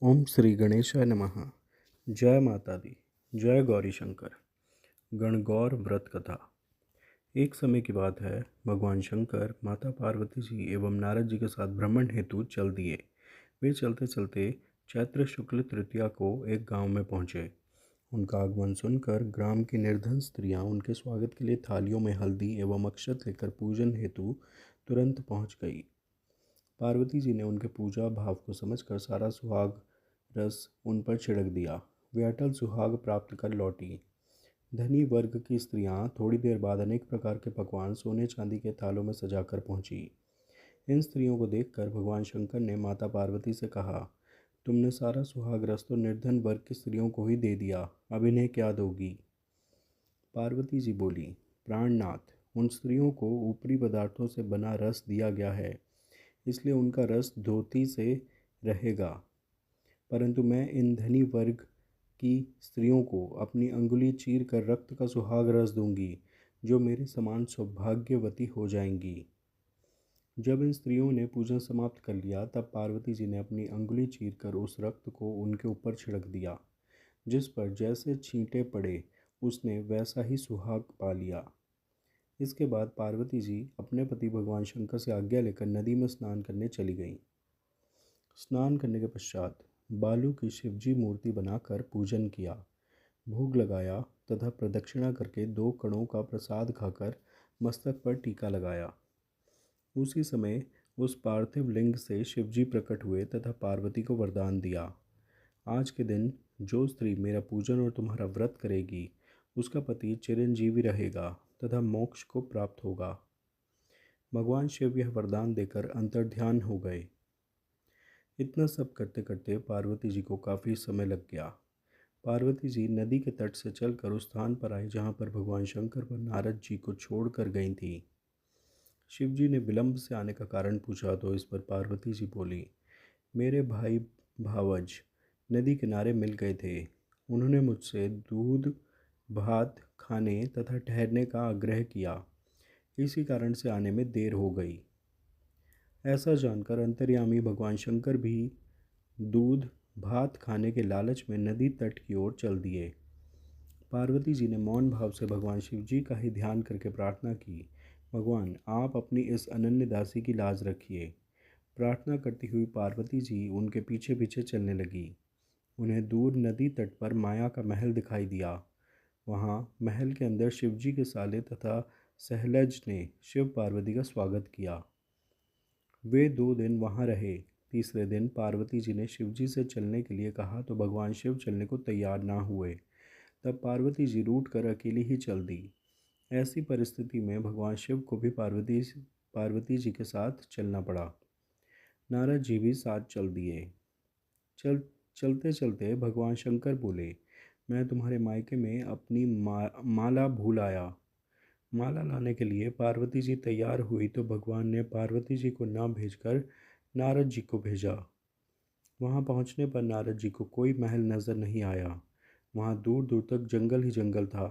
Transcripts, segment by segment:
ओम श्री गणेशाय नमः। जय माता दी। जय गौरी शंकर। गणगौर व्रत कथा। एक समय की बात है, भगवान शंकर माता पार्वती जी एवं नारद जी के साथ भ्रमण हेतु चल दिए। वे चलते चलते चैत्र शुक्ल तृतीया को एक गांव में पहुंचे। उनका आगमन सुनकर ग्राम की निर्धन स्त्रियां उनके स्वागत के लिए थालियों में हल्दी एवं अक्षत लेकर पूजन हेतु तुरंत पहुंच गई। पार्वती जी ने उनके पूजा भाव को समझकर सारा सुहाग रस उन पर छिड़क दिया। वे अटल सुहाग प्राप्त कर लौटी। धनी वर्ग की स्त्रियां थोड़ी देर बाद अनेक प्रकार के पकवान सोने चांदी के थालों में सजाकर पहुंची। इन स्त्रियों को देखकर भगवान शंकर ने माता पार्वती से कहा, तुमने सारा सुहाग रस तो निर्धन वर्ग की स्त्रियों को ही दे दिया, अब इन्हें क्या दोगी? पार्वती जी बोली, प्राणनाथ, उन स्त्रियों को ऊपरी पदार्थों से बना रस दिया गया है, इसलिए उनका रस धोती से रहेगा, परंतु मैं इन धनी वर्ग की स्त्रियों को अपनी अंगुली चीर कर रक्त का सुहाग रस दूंगी, जो मेरे समान सौभाग्यवती हो जाएंगी। जब इन स्त्रियों ने पूजन समाप्त कर लिया, तब पार्वती जी ने अपनी अंगुली चीरकर उस रक्त को उनके ऊपर छिड़क दिया। जिस पर जैसे छींटे पड़े, उसने वैसा ही सुहाग पा लिया। इसके बाद पार्वती जी अपने पति भगवान शंकर से आज्ञा लेकर नदी में स्नान करने चली गईं। स्नान करने के पश्चात बालू की शिवजी मूर्ति बनाकर पूजन किया, भोग लगाया तथा प्रदक्षिणा करके 2 कणों का प्रसाद खाकर मस्तक पर टीका लगाया। उसी समय उस पार्थिव लिंग से शिवजी प्रकट हुए तथा पार्वती को वरदान दिया, आज के दिन जो स्त्री मेरा पूजन और तुम्हारा व्रत करेगी, उसका पति चिरंजीवी रहेगा तथा मोक्ष को प्राप्त होगा। भगवान शिव यह वरदान देकर अंतर्ध्यान हो गए। इतना सब करते करते पार्वती जी को काफ़ी समय लग गया। पार्वती जी नदी के तट से चलकर उस स्थान पर आई जहाँ पर भगवान शंकर व नारद जी को छोड़कर गई थी। शिव जी ने विलंब से आने का कारण पूछा तो इस पर पार्वती जी बोली, मेरे भाई भावज नदी किनारे मिल गए थे। उन्होंने मुझसे दूध भात खाने तथा ठहरने का आग्रह किया, इसी कारण से आने में देर हो गई। ऐसा जानकर अंतर्यामी भगवान शंकर भी दूध भात खाने के लालच में नदी तट की ओर चल दिए। पार्वती जी ने मौन भाव से भगवान शिव जी का ही ध्यान करके प्रार्थना की, भगवान आप अपनी इस अनन्य दासी की लाज रखिए। प्रार्थना करती हुई पार्वती जी उनके पीछे पीछे चलने लगी। उन्हें दूर नदी तट पर माया का महल दिखाई दिया। वहाँ महल के अंदर शिवजी के साले तथा सहलज ने शिव पार्वती का स्वागत किया। वे 2 दिन वहाँ रहे। तीसरे दिन पार्वती जी ने शिवजी से चलने के लिए कहा तो भगवान शिव चलने को तैयार ना हुए। तब पार्वती जी रूठ कर अकेली ही चल दी। ऐसी परिस्थिति में भगवान शिव को भी पार्वती जी के साथ चलना पड़ा। नारद जी भी साथ चल दिए। चलते चलते भगवान शंकर बोले, मैं तुम्हारे मायके में अपनी माला भूल आया। माला लाने के लिए पार्वती जी तैयार हुई तो भगवान ने पार्वती जी को ना भेजकर नारद जी को भेजा। वहां पहुंचने पर नारद जी को कोई महल नजर नहीं आया। वहां दूर दूर तक जंगल ही जंगल था।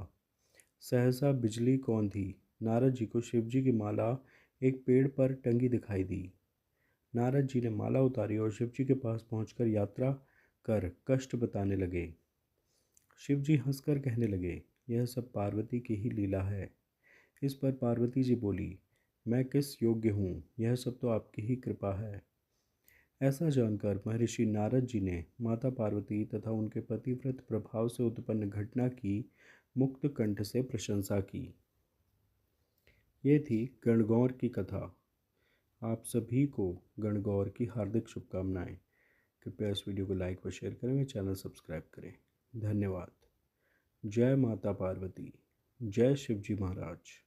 सहसा बिजली कौन थी, नारद जी को शिवजी की माला एक पेड़ पर टंगी दिखाई दी। नारद जी ने माला उतारी और शिवजी के पास पहुंचकर यात्रा कर कष्ट बताने लगे। शिवजी हंसकर कहने लगे, यह सब पार्वती की ही लीला है। इस पर पार्वती जी बोली, मैं किस योग्य हूँ, यह सब तो आपकी ही कृपा है। ऐसा जानकर महर्षि नारद जी ने माता पार्वती तथा उनके पतिव्रत प्रभाव से उत्पन्न घटना की मुक्त कंठ से प्रशंसा की। ये थी गणगौर की कथा। आप सभी को गणगौर की हार्दिक शुभकामनाएं। कृपया इस वीडियो को लाइक व शेयर करें, मेरे चैनल सब्सक्राइब करें। धन्यवाद। जय माता पार्वती। जय शिवजी महाराज।